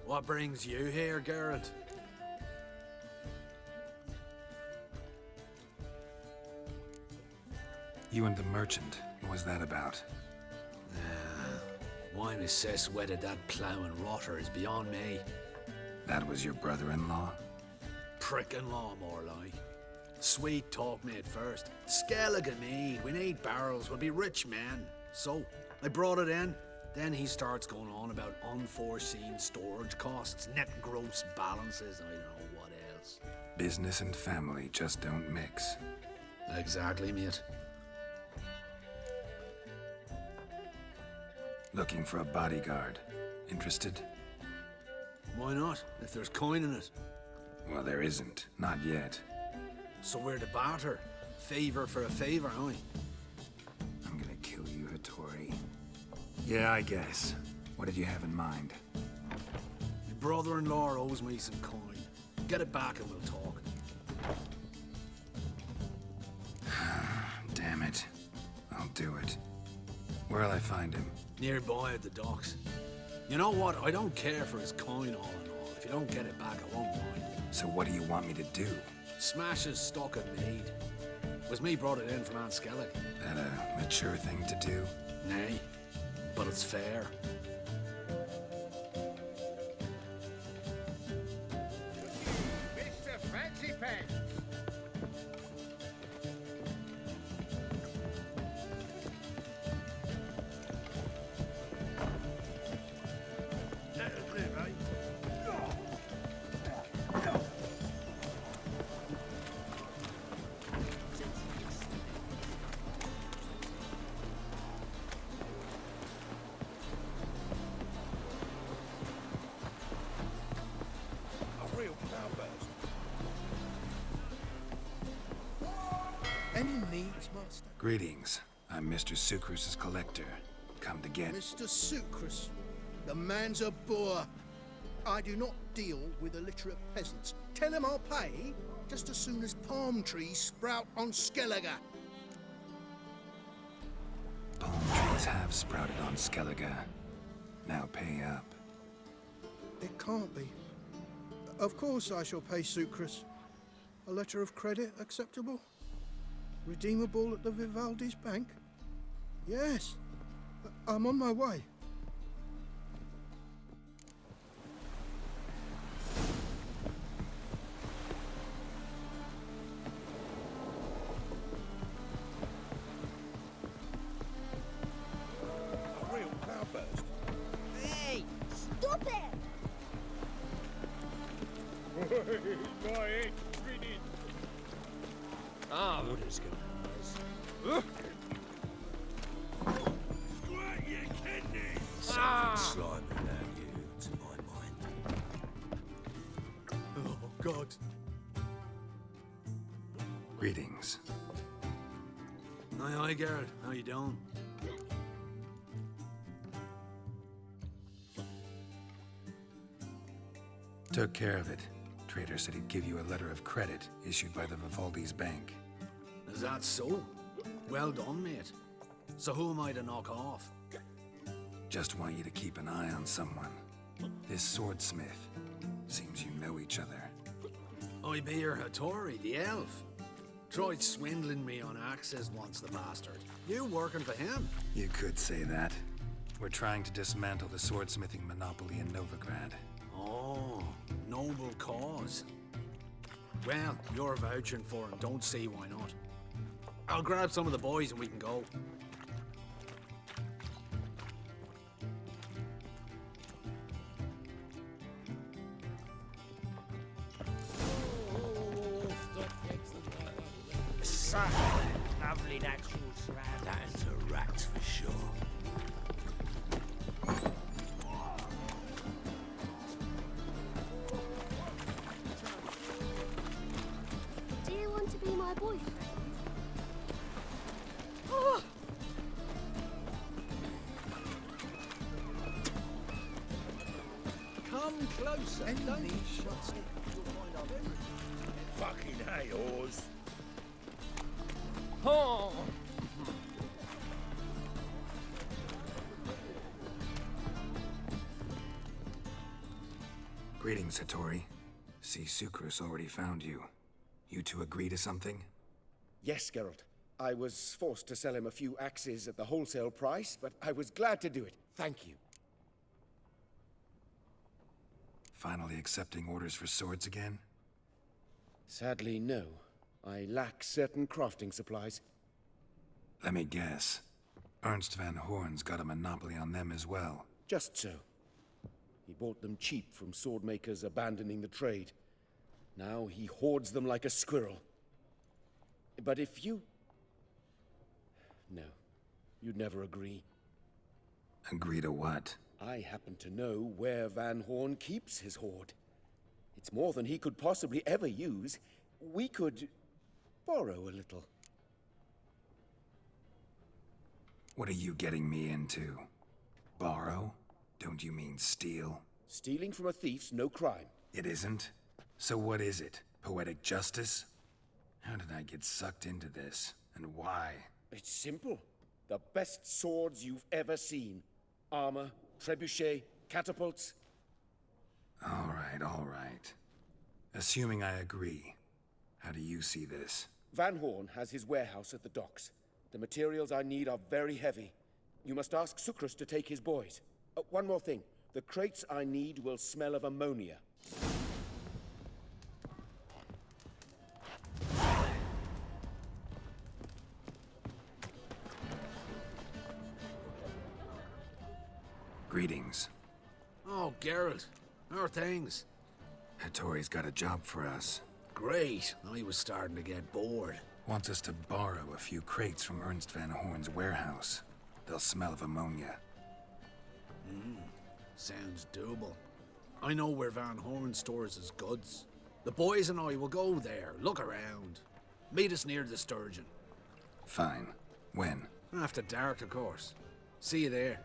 Speaker 14: What brings you here, Geralt?
Speaker 4: You and the merchant, what was that about?
Speaker 14: Why Miss Sis wedded that plough and rotter is beyond me.
Speaker 4: That was your brother-in-law?
Speaker 14: prick-in-law, more like. Sweet talk me at first. Skellige need, we need barrels, we'll be rich men. So, I brought it in. Then he starts going on about unforeseen storage costs, net gross balances, I don't know what else.
Speaker 4: Business and family just don't mix.
Speaker 14: Exactly, mate.
Speaker 4: Looking for a bodyguard. Interested?
Speaker 14: Why not, if there's coin in it?
Speaker 4: Well, there isn't. Not yet.
Speaker 14: So we're the barter. Favor for a favor, aren't we?
Speaker 4: I'm gonna kill you, Hattori. Yeah, I guess. What did you have in mind?
Speaker 14: Your brother-in-law owes me some coin. Get it back and we'll talk.
Speaker 4: Damn it. I'll do it. Where'll I find him?
Speaker 14: Nearby at the docks. You know what? I don't care for his coin all in all. If you don't get it back, I won't mind.
Speaker 4: So what do you want me to do?
Speaker 14: Smash his stock of mead. Was me brought it in from Aunt Skellig.
Speaker 4: That a mature thing to do?
Speaker 14: Nay, but it's fair.
Speaker 10: Mr. Fancy Pants!
Speaker 13: Any needs, Master?
Speaker 4: Greetings. I'm Mr. Sucrus's collector. Come to get...
Speaker 13: Mr. Sucrus, the man's a boor. I do not deal with illiterate peasants. Tell him I'll pay just as soon as palm trees sprout on Skellige.
Speaker 4: Palm trees have sprouted on Skellige. Now pay up.
Speaker 13: It can't be. Of course I shall pay Sucrus. A letter of credit acceptable? Redeemable at the Vivaldi's bank? Yes. I'm on my way.
Speaker 10: A real cloudburst.
Speaker 6: Hey! Stop it!
Speaker 9: My head spinning.
Speaker 2: Ah, what is good?
Speaker 9: Squirt your kidneys!
Speaker 13: Something slimy about you, to my mind. Oh, God.
Speaker 4: Greetings.
Speaker 14: Aye, Geralt. How you doing?
Speaker 4: Took care of it. Trader said he'd give you a letter of credit issued by the Vivaldi's bank.
Speaker 14: Is that so? Well done, mate. So who am I to knock off?
Speaker 4: Just want you to keep an eye on someone. This swordsmith. Seems you know each other.
Speaker 14: I be your Hattori, the elf. Tried swindling me on axes once, the bastard. You working for him?
Speaker 4: You could say that. We're trying to dismantle the swordsmithing monopoly in Novigrad.
Speaker 14: Oh, noble cause. Well, you're vouching for him, don't see why not. I'll grab some of the boys and we can go.
Speaker 9: Lovely natural surroundings.
Speaker 13: That's a rat for sure.
Speaker 6: Do you want to be my boyfriend?
Speaker 14: Come closer.
Speaker 13: Any need shots?
Speaker 10: Fucking hay, oars.
Speaker 9: Oh!
Speaker 4: Greetings, Hattori. See, Sucrus already found you. You two agree to something?
Speaker 5: Yes, Geralt. I was forced to sell him a few axes at the wholesale price, but I was glad to do it. Thank you.
Speaker 4: Finally accepting orders for swords again?
Speaker 5: Sadly, no. I lack certain crafting supplies.
Speaker 4: Let me guess. Ernst van Horn's got a monopoly on them as well.
Speaker 5: Just so. He bought them cheap from swordmakers abandoning the trade. Now he hoards them like a squirrel. But if you... No. You'd never agree.
Speaker 4: Agree to what?
Speaker 5: I happen to know where Van Horn keeps his hoard. It's more than he could possibly ever use. We could borrow a little.
Speaker 4: What are you getting me into? Borrow? Don't you mean steal?
Speaker 5: Stealing from a thief's no crime.
Speaker 4: It isn't? So what is it? Poetic justice? How did I get sucked into this? And why?
Speaker 5: It's simple. The best swords you've ever seen. Armor, trebuchet, catapults.
Speaker 4: All right. Assuming I agree, how do you see this?
Speaker 5: Van Horn has his warehouse at the docks. The materials I need are very heavy. You must ask Sukrus to take his boys. One more thing. The crates I need will smell of ammonia.
Speaker 4: Greetings.
Speaker 14: Oh, Geralt. How are things?
Speaker 4: Hattori's got a job for us.
Speaker 14: Great. I was starting to get bored.
Speaker 4: Wants us to borrow a few crates from Ernst van Horn's warehouse. They'll smell of ammonia.
Speaker 14: Sounds doable. I know where Van Horn stores his goods. The boys and I will go there, look around. Meet us near the Sturgeon.
Speaker 4: Fine. When?
Speaker 14: After dark, of course. See you there.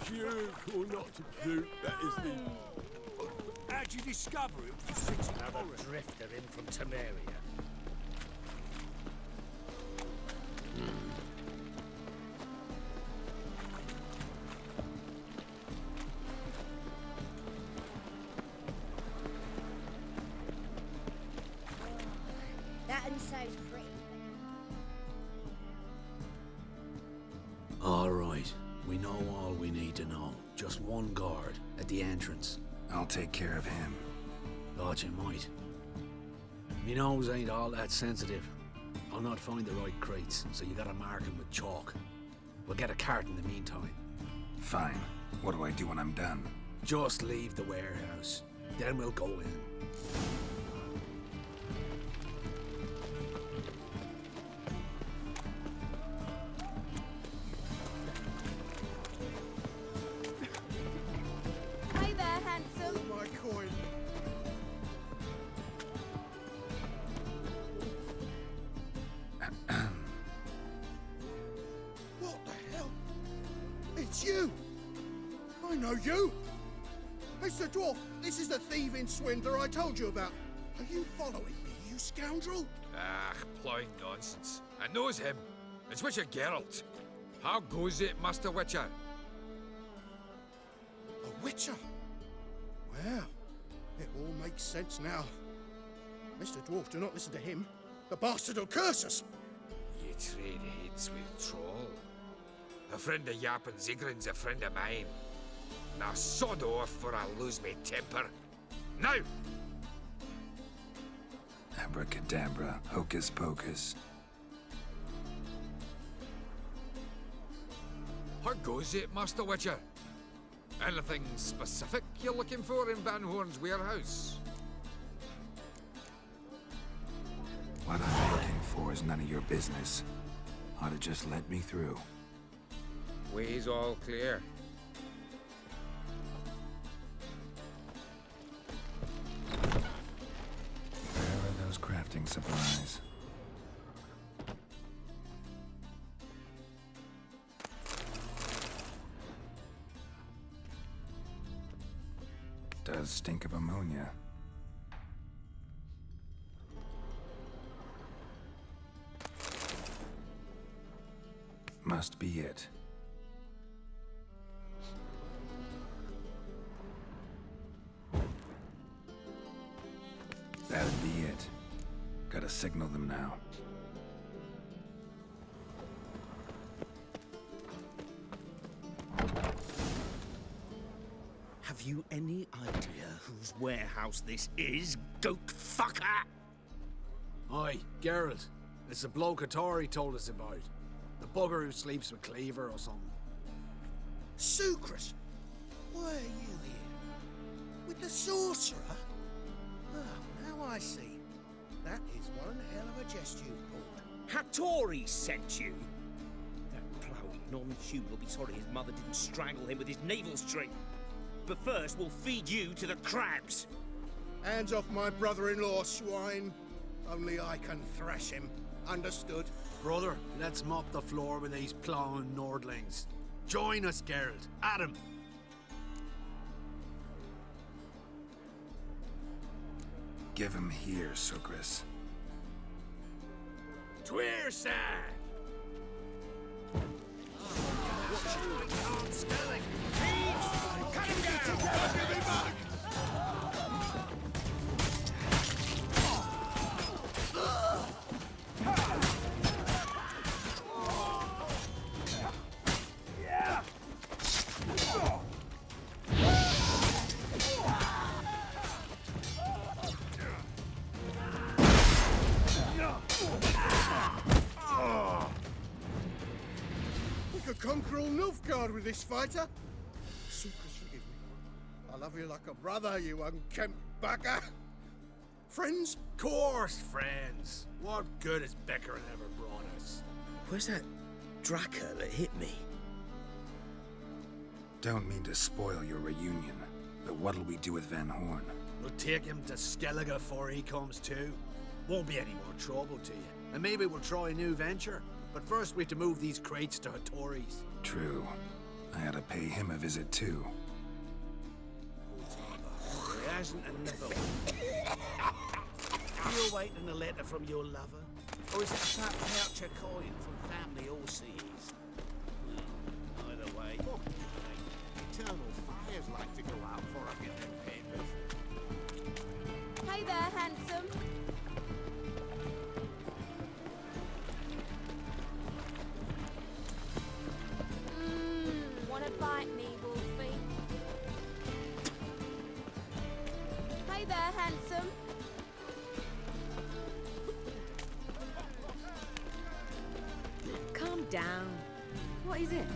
Speaker 9: Puke or not to puke, that is the... How'd you discover it was the six another drifter in from Temeria?
Speaker 1: That and so pretty.
Speaker 14: All right. We know all we need to know. Just one guard at the entrance.
Speaker 4: I'll take care of him.
Speaker 14: Thought you might. Me nose ain't all that sensitive. I'll not find the right crates, so you gotta mark them with chalk. We'll get a cart in the meantime.
Speaker 4: Fine. What do I do when I'm done?
Speaker 14: Just leave the warehouse. Then we'll go in.
Speaker 6: Hi there, handsome.
Speaker 13: My coin. What the hell? It's you! I know you! Mr. Dwarf, this is the thieving swindler I told you about. Are you following me, you scoundrel?
Speaker 3: Ah, plowing nonsense. I knows him. It's Witcher Geralt. How goes it, Master Witcher?
Speaker 13: A witcher? Well, it all makes sense now. Mr. Dwarf, do not listen to him. The bastard will curse us.
Speaker 3: You trade heads with troll. A friend of Yap and Zigrin's a friend of mine. Now sod off or I'll lose my temper. Now!
Speaker 4: Abracadabra, hocus pocus.
Speaker 3: How goes it, Master Witcher? Anything specific you're looking for in Van Horn's warehouse?
Speaker 4: What I'm looking for is none of your business. Ought to just let me through.
Speaker 3: Way's all clear.
Speaker 4: Where are those crafting supplies? Does stink of ammonia. Must be it. That'd be it. Gotta signal them now.
Speaker 9: you any idea whose warehouse this is, goat fucker?
Speaker 14: Aye, Geralt. It's the bloke Tori told us about. The bugger who sleeps with Cleaver or something.
Speaker 13: Sucrus, why are you here? With the sorcerer? Oh, now I see. That is one hell of a jest you've pulled.
Speaker 9: Hattori sent you? That ploughing non-human will be sorry his mother didn't strangle him with his navel string. But first, we'll feed you to the crabs.
Speaker 13: Hands off my brother-in-law, swine. Only I can thrash him. Understood?
Speaker 14: Brother, let's mop the floor with these plowing Nordlings. Join us, Geralt. Adam.
Speaker 4: Give him here, Sucrus.
Speaker 9: Tweerside! Cut him down! Give me back!
Speaker 13: We could conquer all Nilfgaard with this fighter. Sucrus, forgive me. I love you like a brother, you unkempt bugger. Friends?
Speaker 14: Course, friends. What good has Becker ever brought us?
Speaker 9: Where's that Draka that hit me?
Speaker 4: Don't mean to spoil your reunion, but what'll we do with Van Horn?
Speaker 14: We'll take him to Skellige before he comes too. Won't be any more trouble to you. And maybe we'll try a new venture. But first we have to move these crates to Hattori's.
Speaker 4: True. I had to pay him a visit too.
Speaker 9: There hasn't another one. You're waiting a letter from your lover? Or is it a fat pouch of coin from family overseas? Either way.
Speaker 10: Eternal fires like to go out for I get them papers.
Speaker 6: Hey there, handsome. Wanna bite me, Wolfie? Hey there, handsome.
Speaker 7: Calm down. What is it?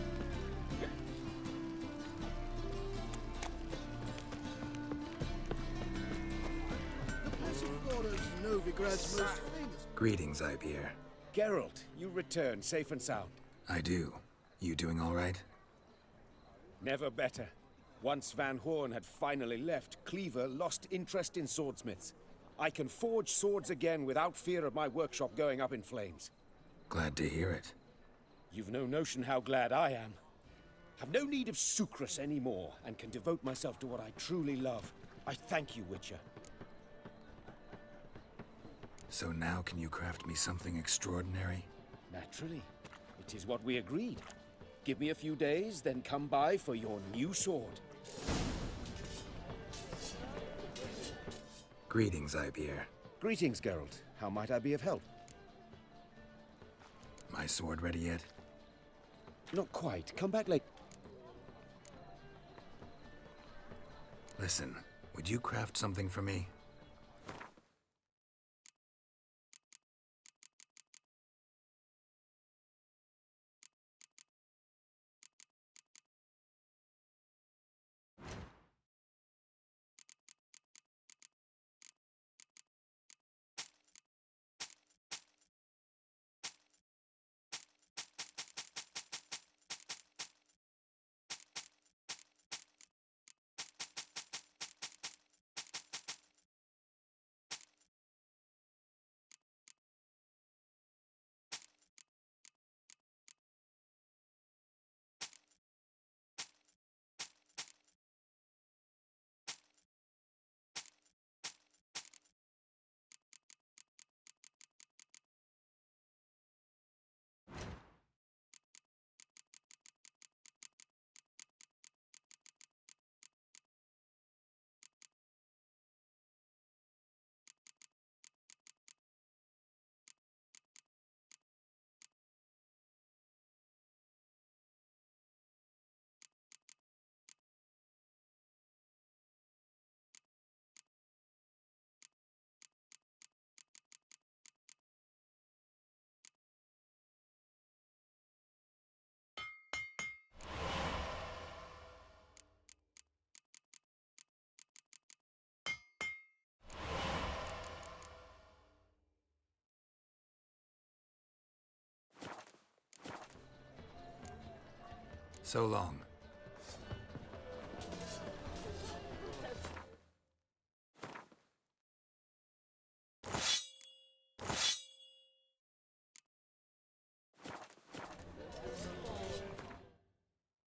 Speaker 13: The Passiflora's Novigrad's most famous.
Speaker 4: Greetings, Ipier.
Speaker 5: Geralt, you return safe and sound.
Speaker 4: I do. You doing all right?
Speaker 5: Never better. Once Van Horn had finally left, Cleaver lost interest in swordsmiths. I can forge swords again without fear of my workshop going up in flames.
Speaker 4: Glad to hear it.
Speaker 5: You've no notion how glad I am. I've no need of Sucrus anymore, and can devote myself to what I truly love. I thank you, Witcher.
Speaker 4: So now can you craft me something extraordinary?
Speaker 5: Naturally. It is what we agreed. Give me a few days, then come by for your new sword.
Speaker 4: Greetings, Ipier.
Speaker 5: Greetings, Geralt. How might I be of help?
Speaker 4: My sword ready yet?
Speaker 5: Not quite. Come back later.
Speaker 4: Listen, would you craft something for me? So long.